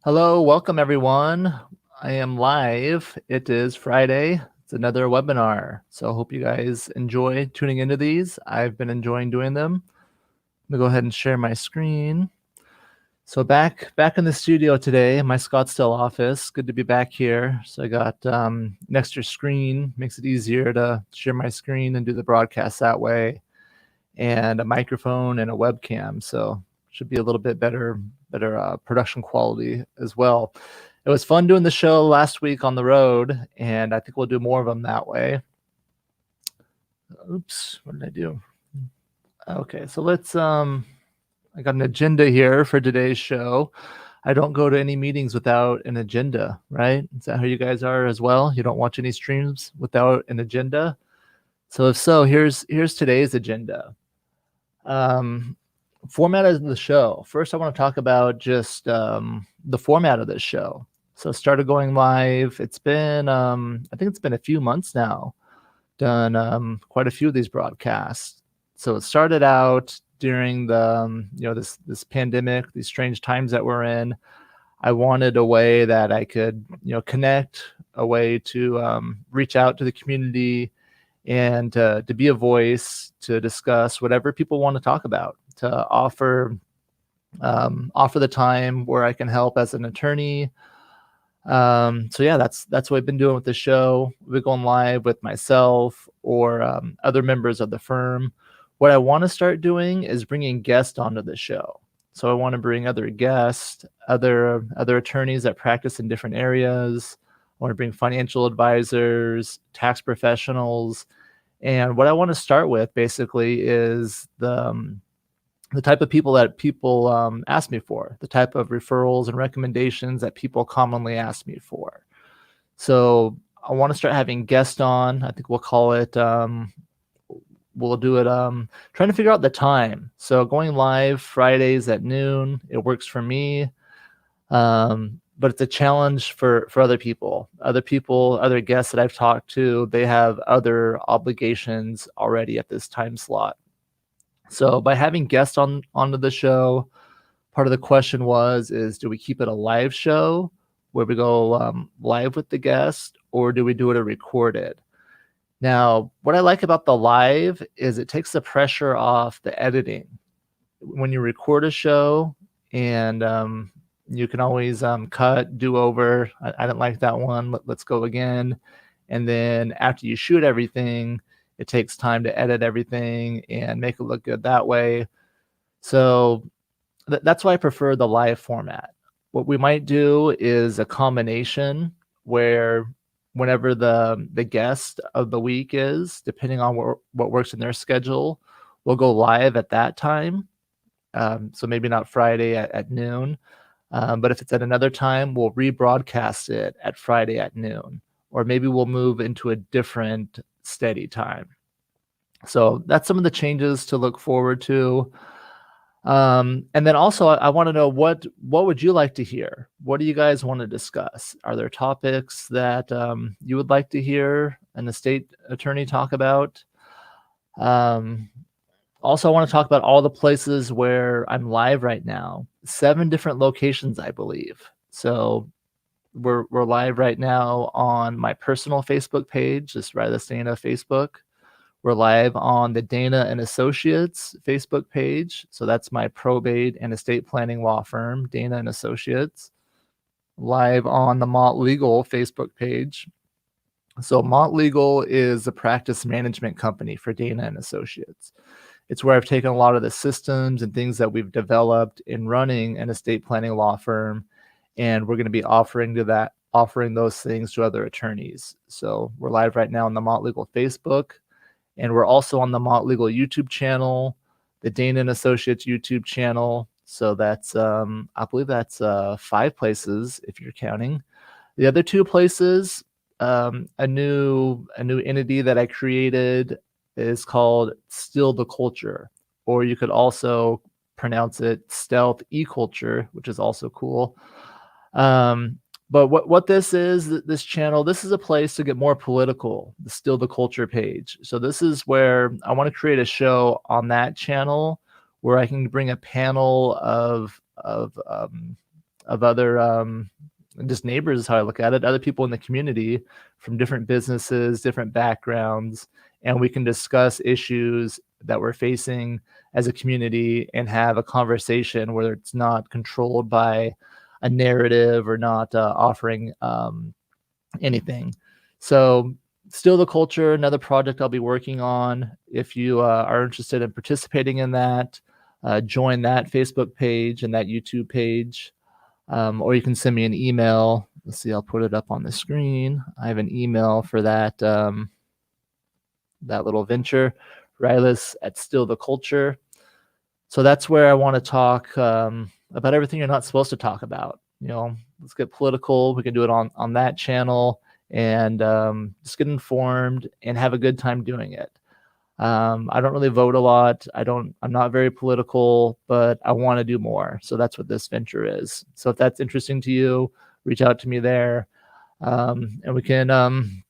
Hello, welcome everyone. I am live. It is Friday. It's another webinar. So I hope you guys enjoy tuning into these. I've been enjoying doing them. Let me go ahead and share my screen. So back in the studio today, my Scottsdale office. Good to be back here. So I got an extra screen, makes it easier to share my screen and do the broadcast that way, and a microphone and a webcam. So should be a little bit better production quality as well. It was fun doing the show last week on the road, and I think we'll do more of them that way. Oops, what did I do? Okay, so let's I got an agenda here for today's show. I don't go to any meetings without an agenda, right? Is that how you guys are as well? You don't watch any streams without an agenda? So if so, here's today's agenda. Format of the show. First, I want to talk about just the format of this show. So started going live. It's been, I think it's been a few months now. Done quite a few of these broadcasts. So it started out during the, this pandemic, these strange times that we're in. I wanted a way that I could, connect, a way to reach out to the community and to be a voice to discuss whatever people want to talk about, to offer the time where I can help as an attorney. So yeah, that's what I've been doing with the show. We're going live with myself or other members of the firm. What I want to start doing is bringing guests onto the show. So I want to bring other guests, other attorneys that practice in different areas. I want to bring financial advisors, tax professionals. And what I want to start with basically is the type of people that people ask me for, the type of referrals and recommendations that people commonly ask me for. So I want to start having guests on. I think we'll call it, we'll do it, trying to figure out the time. So going live Fridays at noon, it works for me. But it's a challenge for other people. Other guests that I've talked to, they have other obligations already at this time slot. So by having guests onto the show, part of the question is do we keep it a live show where we go live with the guest, or do we do it a recorded? Now, what I like about the live is it takes the pressure off the editing. When you record a show, and you can always cut, do over. I didn't like that one. Let's go again. And then after you shoot everything, it takes time to edit everything and make it look good that way. So that's why I prefer the live format. What we might do is a combination where whenever the guest of the week is, depending on what works in their schedule, we'll go live at that time. So maybe not Friday at noon. But if it's at another time, we'll rebroadcast it at Friday at noon, or maybe we'll move into a different steady time. So that's some of the changes to look forward to. And then also I want to know what would you like to hear? What do you guys want to discuss? Are there topics that you would like to hear an estate attorney talk about? Also, I want to talk about all the places where I'm live right now. 7 different locations, I believe. So we're live right now on my personal Facebook page, just Rilus Dana Facebook. We're live on the Dana and Associates Facebook page. So that's my probate and estate planning law firm, Dana and Associates. Live on the Mott Legal Facebook page. So Mott Legal is a practice management company for Dana and Associates. It's where I've taken a lot of the systems and things that we've developed in running an estate planning law firm, and we're going to be offering those things to other attorneys. So we're live right now on the Mott Legal Facebook, and we're also on the Mott Legal YouTube channel, the Dana and Associates YouTube channel. So that's I believe that's 5 places if you're counting. The other 2 places, a new entity that I created is called Still the Culture, or you could also pronounce it Stealth E-Culture, which is also cool. But what this is, this channel, this is a place to get more political, the Still the Culture page. So this is where I want to create a show on that channel where I can bring a panel of of other just neighbors is how I look at it, other people in the community from different businesses, different backgrounds, and we can discuss issues that we're facing as a community and have a conversation where it's not controlled by a narrative or not offering anything. So Still the Culture, another project I'll be working on. If you are interested in participating in that, join that Facebook page and that YouTube page, or you can send me an email. Let's see, I'll put it up on the screen. I have an email for that that little venture, Rilus at Still the Culture. So that's where I want to talk about everything you're not supposed to talk about. Let's get political. We can do it on that channel and just get informed and have a good time doing it. I don't really vote a lot. I'm not very political, but I want to do more. So that's what this venture is. So if that's interesting to you, reach out to me there. And we can,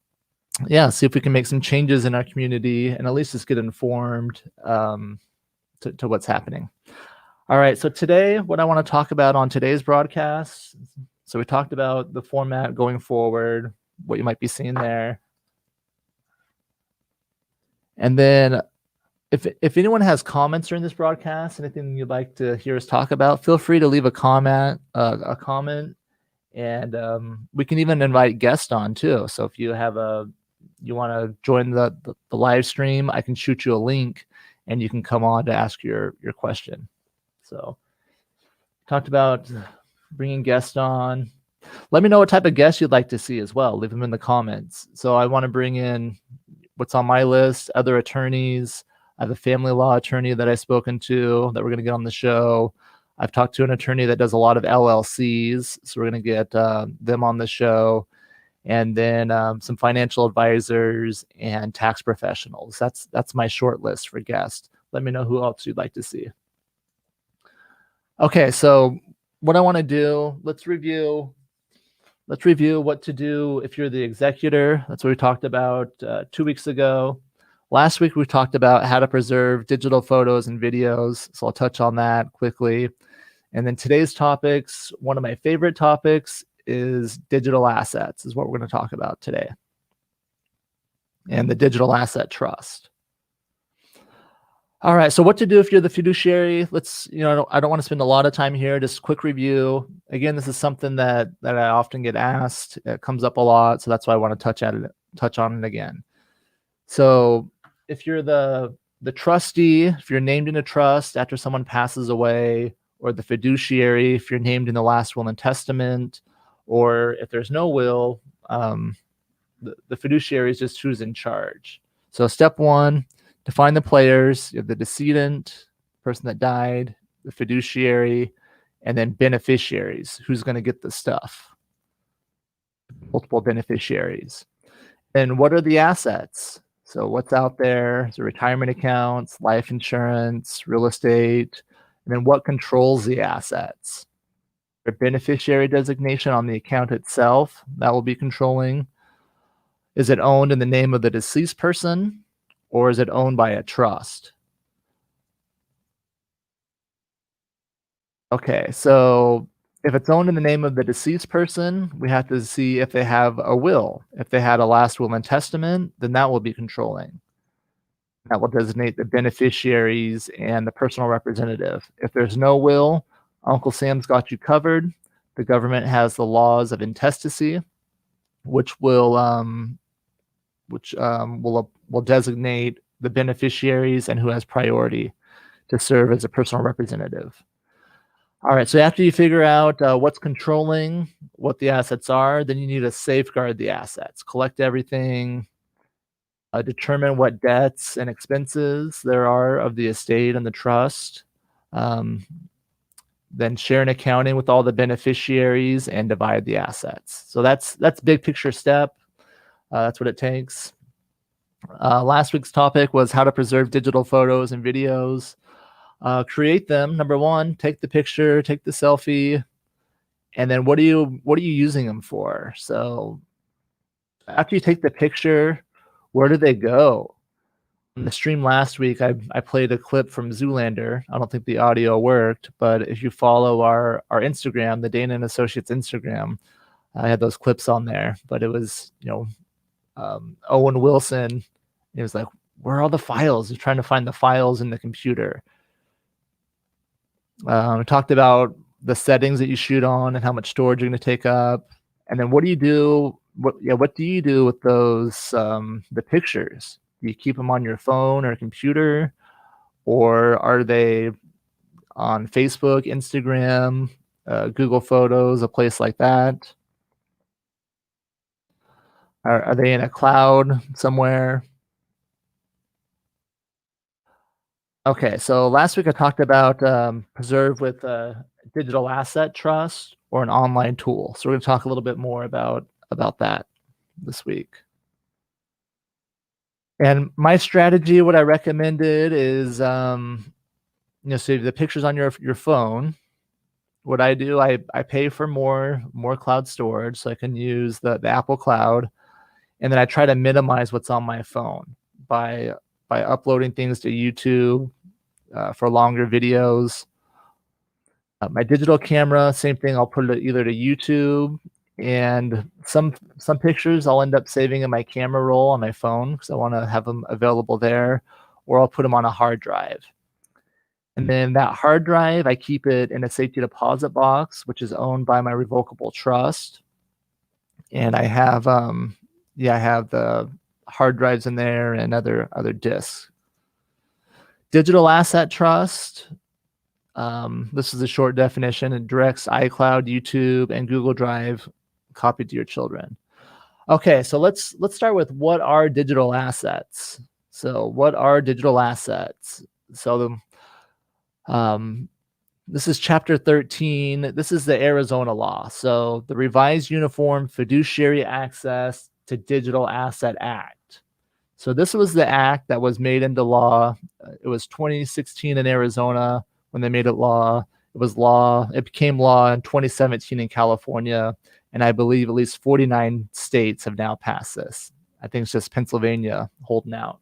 see if we can make some changes in our community and at least just get informed to what's happening. All right. So today, what I want to talk about on today's broadcast. So we talked about the format going forward, what you might be seeing there. And then if anyone has comments during this broadcast, anything you'd like to hear us talk about, feel free to leave a comment, and we can even invite guests on too. So if you want to join the live stream, I can shoot you a link and you can come on to ask your question. So talked about bringing guests on. Let me know what type of guests you'd like to see as well. Leave them in the comments. So I want to bring in what's on my list, other attorneys. I have a family law attorney that I've spoken to that we're going to get on the show. I've talked to an attorney that does a lot of LLCs, so we're going to get them on the show. And then some financial advisors and tax professionals. That's my short list for guests. Let me know who else you'd like to see. Okay, so what I want to do, let's review what to do if you're the executor. That's what we talked about 2 weeks ago. Last week, we talked about how to preserve digital photos and videos. So I'll touch on that quickly. And then today's topics, one of my favorite topics is digital assets, is what we're going to talk about today. And the digital asset trust. All right, so what to do if you're the fiduciary? Let's, I don't want to spend a lot of time here, just quick review. Again, this is something that I often get asked. It comes up a lot, so that's why I want to touch on it again. So if you're the trustee, if you're named in a trust after someone passes away, or the fiduciary, if you're named in the last will and testament, or if there's no will, the fiduciary is just who's in charge. So step one, define the players. You have the decedent, person that died, the fiduciary, and then beneficiaries. Who's going to get the stuff? Multiple beneficiaries. And what are the assets? So what's out there? So retirement accounts, life insurance, real estate, and then what controls the assets? A beneficiary designation on the account itself, that will be controlling. Is it owned in the name of the deceased person, or is it owned by a trust? Okay, so if it's owned in the name of the deceased person, we have to see if they have a will. If they had a last will and testament, then that will be controlling. That will designate the beneficiaries and the personal representative. If there's no will, Uncle Sam's got you covered. The government has the laws of intestacy, which will designate the beneficiaries and who has priority to serve as a personal representative. All right, so after you figure out what's controlling, what the assets are, then you need to safeguard the assets, collect everything, determine what debts and expenses there are of the estate and the trust, then share an accounting with all the beneficiaries and divide the assets. So that's big picture step. That's what it takes. Last week's topic was how to preserve digital photos and videos. Create them. Number one, take the picture, take the selfie, and then what are you using them for? So after you take the picture, where do they go? In the stream last week, I played a clip from Zoolander. I don't think the audio worked, but if you follow our Instagram, the Dana and Associates Instagram, I had those clips on there. But it was, Owen Wilson. It was like, where are all the files? He's trying to find the files in the computer. Talked about the settings that you shoot on and how much storage you're going to take up. And then what do you do? What do you do with those the pictures? Do you keep them on your phone or computer, or are they on Facebook, Instagram, Google Photos, a place like that? Are they in a cloud somewhere? Okay, so last week I talked about preserve with a digital asset trust or an online tool. So we're going to talk a little bit more about that this week. And my strategy, what I recommended is, so the pictures on your phone. What I do, I pay for more cloud storage, so I can use the Apple Cloud, and then I try to minimize what's on my phone by uploading things to YouTube for longer videos. My digital camera, same thing. I'll put it either to YouTube, and some pictures I'll end up saving in my camera roll on my phone because I want to have them available there, or I'll put them on a hard drive. And then that hard drive, I keep it in a safety deposit box, which is owned by my revocable trust. And I have I have the hard drives in there and other disks. Digital asset trust. This is a short definition. It directs iCloud, YouTube, and Google Drive copied to your children. Okay, so let's start with what are digital assets. So what are digital assets? So this is Chapter 13. This is the Arizona law. So the Revised Uniform Fiduciary Access to Digital Asset Act. So this was the act that was made into law. It was 2016 in Arizona when they made it law. It became law in 2017 in California, and I believe at least 49 states have now passed this. I think it's just Pennsylvania holding out.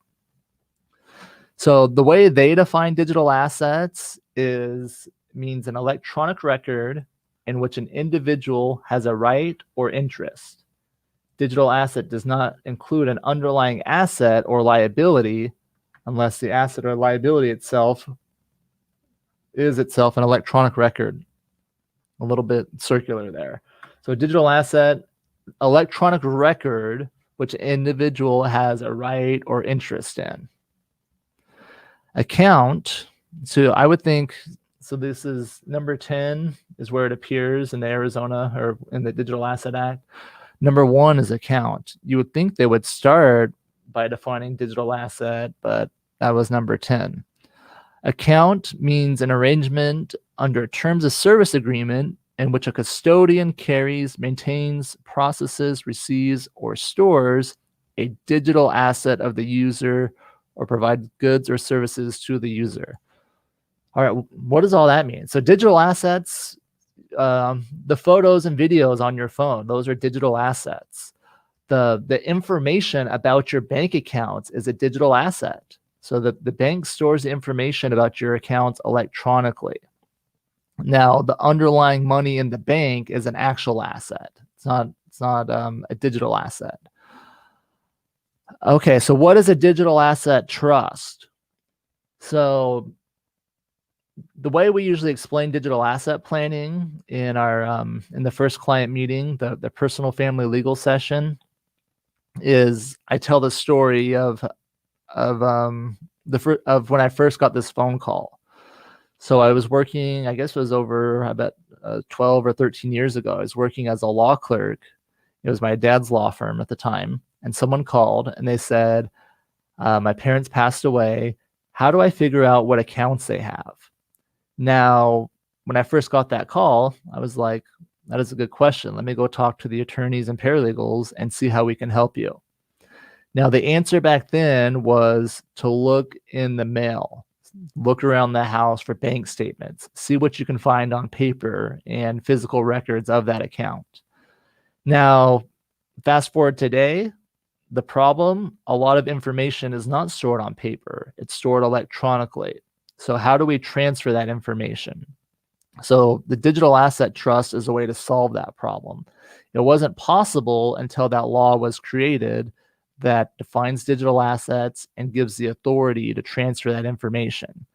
So the way they define digital assets means an electronic record in which an individual has a right or interest. Digital asset does not include an underlying asset or liability unless the asset or liability itself is itself an electronic record. A little bit circular there. So digital asset, electronic record, which an individual has a right or interest in. Account, so I would think, so this is number 10 is where it appears in the Arizona or in the Digital Asset Act. Number 1 is account. You would think they would start by defining digital asset, but that was number 10. Account means an arrangement under terms of service agreement in which a custodian carries, maintains, processes, receives, or stores a digital asset of the user or provides goods or services to the user. All right, what does all that mean? So digital assets, the photos and videos on your phone, those are digital assets. The information about your bank accounts is a digital asset. So the bank stores the information about your accounts electronically. Now, the underlying money in the bank is an actual asset. It's not a digital asset. Okay, so what is a digital asset trust? So the way we usually explain digital asset planning in our in the first client meeting, the personal family legal session, is I tell the story of when I first got this phone call. So I was working, I guess it was over, I bet 12 or 13 years ago. I was working as a law clerk. It was my dad's law firm at the time. And someone called and they said, my parents passed away. How do I figure out what accounts they have? Now, when I first got that call, I was like, that is a good question. Let me go talk to the attorneys and paralegals and see how we can help you. Now, the answer back then was to look in the mail, look around the house for bank statements, see what you can find on paper and physical records of that account. Now, fast forward today, The problem, a lot of information is not stored on paper. It's stored electronically. So how do we transfer that information? So the digital asset trust is a way to solve that problem. It wasn't possible until that law was created that defines digital assets and gives the authority to transfer that information.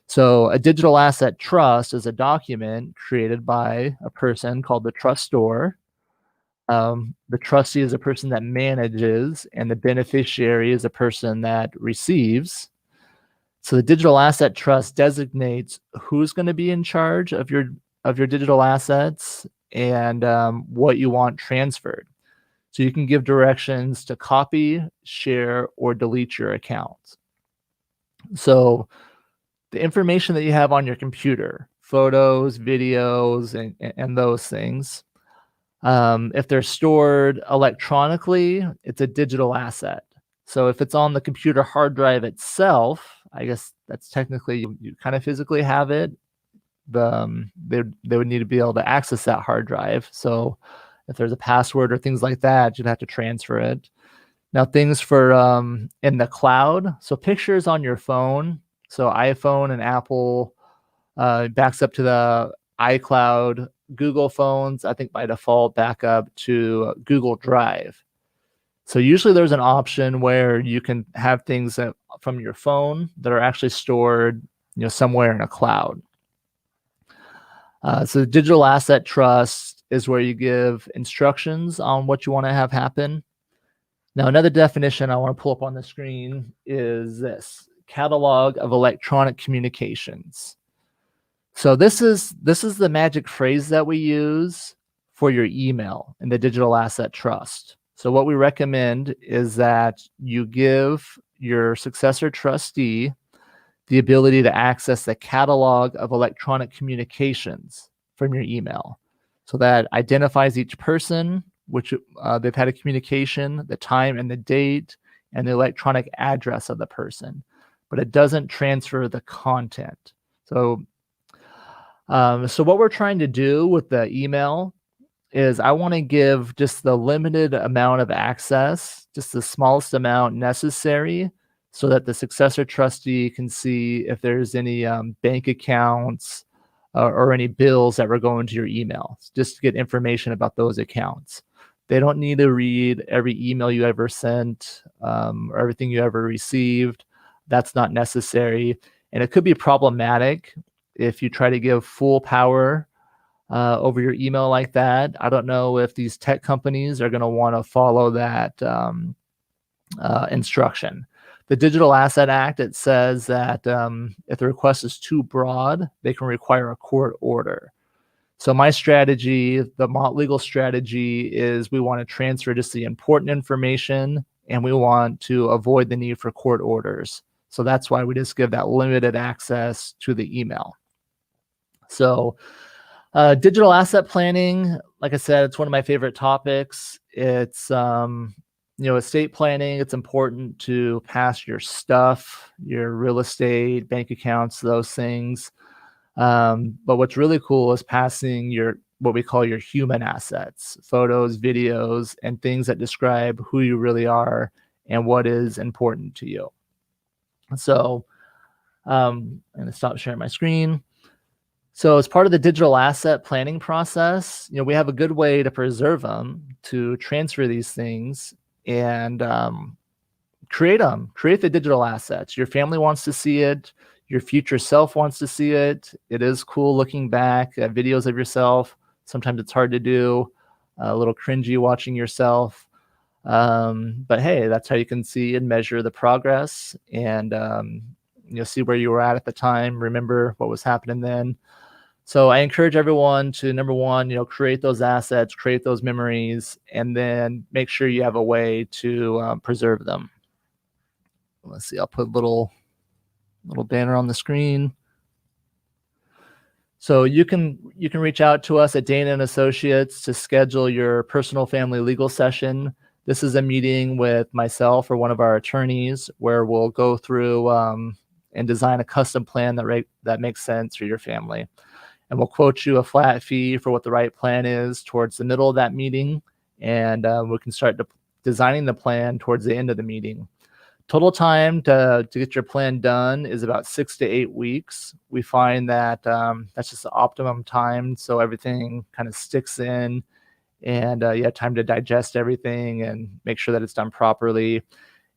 So a digital asset trust is a document created by a person called the trustor. The trustee is a person that manages, and the beneficiary is a person that receives. So the digital asset trust designates who's going to be in charge of your digital assets and what you want transferred. So you can give directions to copy, share, or delete your accounts. So the information that you have on your computer, photos, videos, and those things, if they're stored electronically, it's a digital asset. So if it's on the computer hard drive itself, I guess that's technically you kind of physically have it. They would need to be able to access that hard drive. So if there's a password or things like that, you'd have to transfer it. Now things for in the cloud, so pictures on your phone, so iPhone and Apple backs up to the iCloud. Google phones, I think by default, back up to Google Drive. So usually there's an option where you can have things from your phone that are actually stored, somewhere in a cloud. So the digital asset trust is where you give instructions on what you want to have happen. Now, another definition I want to pull up on the screen is this: catalog of electronic communications. So this is the magic phrase that we use for your email in the digital asset trust. So what we recommend is that you give your successor trustee the ability to access the catalog of electronic communications from your email. So that identifies each person, which they've had a communication, the time and the date, and the electronic address of the person. But it doesn't transfer the content. So what we're trying to do with the email is I want to give just the limited amount of access, just the smallest amount necessary, so that the successor trustee can see if there's any bank accounts or any bills that were going to your email, just to get information about those accounts. They don't need to read every email you ever sent or everything you ever received. That's not necessary. And it could be problematic if you try to give full power over your email like that. I don't know if these tech companies are going to want to follow that instruction. The Digital Asset Act, it says that if the request is too broad, they can require a court order. So my strategy, the Mott legal strategy, is we want to transfer just the important information, and we want to avoid the need for court orders. So that's why we just give that limited access to the email. So digital asset planning, like I said, it's one of my favorite topics. It's estate planning. It's important to pass your stuff, your real estate, bank accounts, those things. But what's really cool is passing what we call your human assets, photos, videos, and things that describe who you really are and what is important to you. So I'm going to stop sharing my screen. So as part of the digital asset planning process, we have a good way to preserve them, to transfer these things, and create the digital assets. Your family wants to see it. Your future self wants to see it. It is cool looking back at videos of yourself. Sometimes it's hard to do, a little cringy watching yourself. But hey, that's how you can see and measure the progress, and see where you were at the time. Remember what was happening then. So I encourage everyone to, number one, create those assets, create those memories, and then make sure you have a way to preserve them. Let's see, I'll put a little banner on the screen. So you can reach out to us at Dana and Associates to schedule your personal family legal session. This is a meeting with myself or one of our attorneys where we'll go through and design a custom plan that makes sense for your family. And we'll quote you a flat fee for what the right plan is towards the middle of that meeting, and we can start designing the plan towards the end of the meeting. Total time to get your plan done is about 6 to 8 weeks. We find that that's just the optimum time, so everything kind of sticks in, and you have time to digest everything and make sure that it's done properly.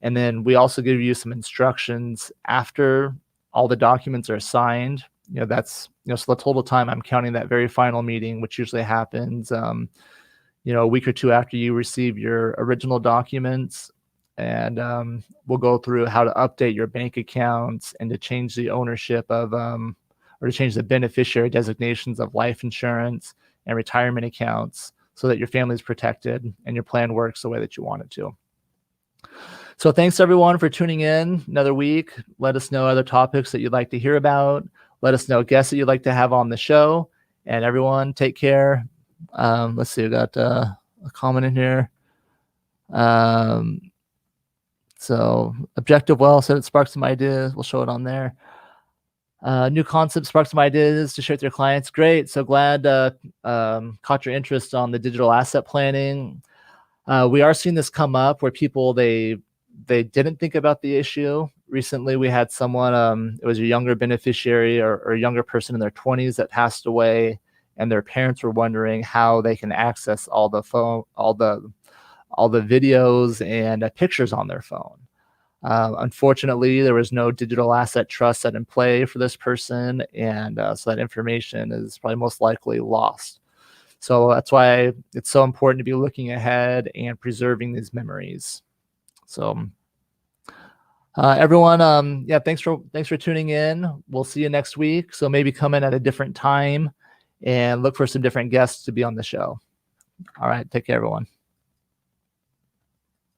And then we also give you some instructions after all the documents are signed. That's so the total time, I'm counting that very final meeting, which usually happens a week or two after you receive your original documents. And we'll go through how to update your bank accounts and to change the ownership of or to change the beneficiary designations of life insurance and retirement accounts so that your family is protected and your plan works the way that you want it to. So thanks everyone for tuning in another week. Let us know other topics that you'd like to hear about. Let us know guests that you'd like to have on the show. And everyone, take care. Let's see, we got a comment in here. So Objective Well said it sparked some ideas. We'll show it on there. New concept sparked some ideas to share with your clients. Great. So glad caught your interest on the digital asset planning. We are seeing this come up where people, they didn't think about the issue. Recently, we had someone, it was a younger beneficiary or a younger person in their 20s that passed away, and their parents were wondering how they can access all the videos and pictures on their phone. Unfortunately, there was no digital asset trust set in play for this person, and so that information is probably most likely lost. So that's why it's so important to be looking ahead and preserving these memories. So everyone, yeah, thanks for tuning in. We'll see you next week. So maybe come in at a different time and look for some different guests to be on the show. All right, take care, everyone.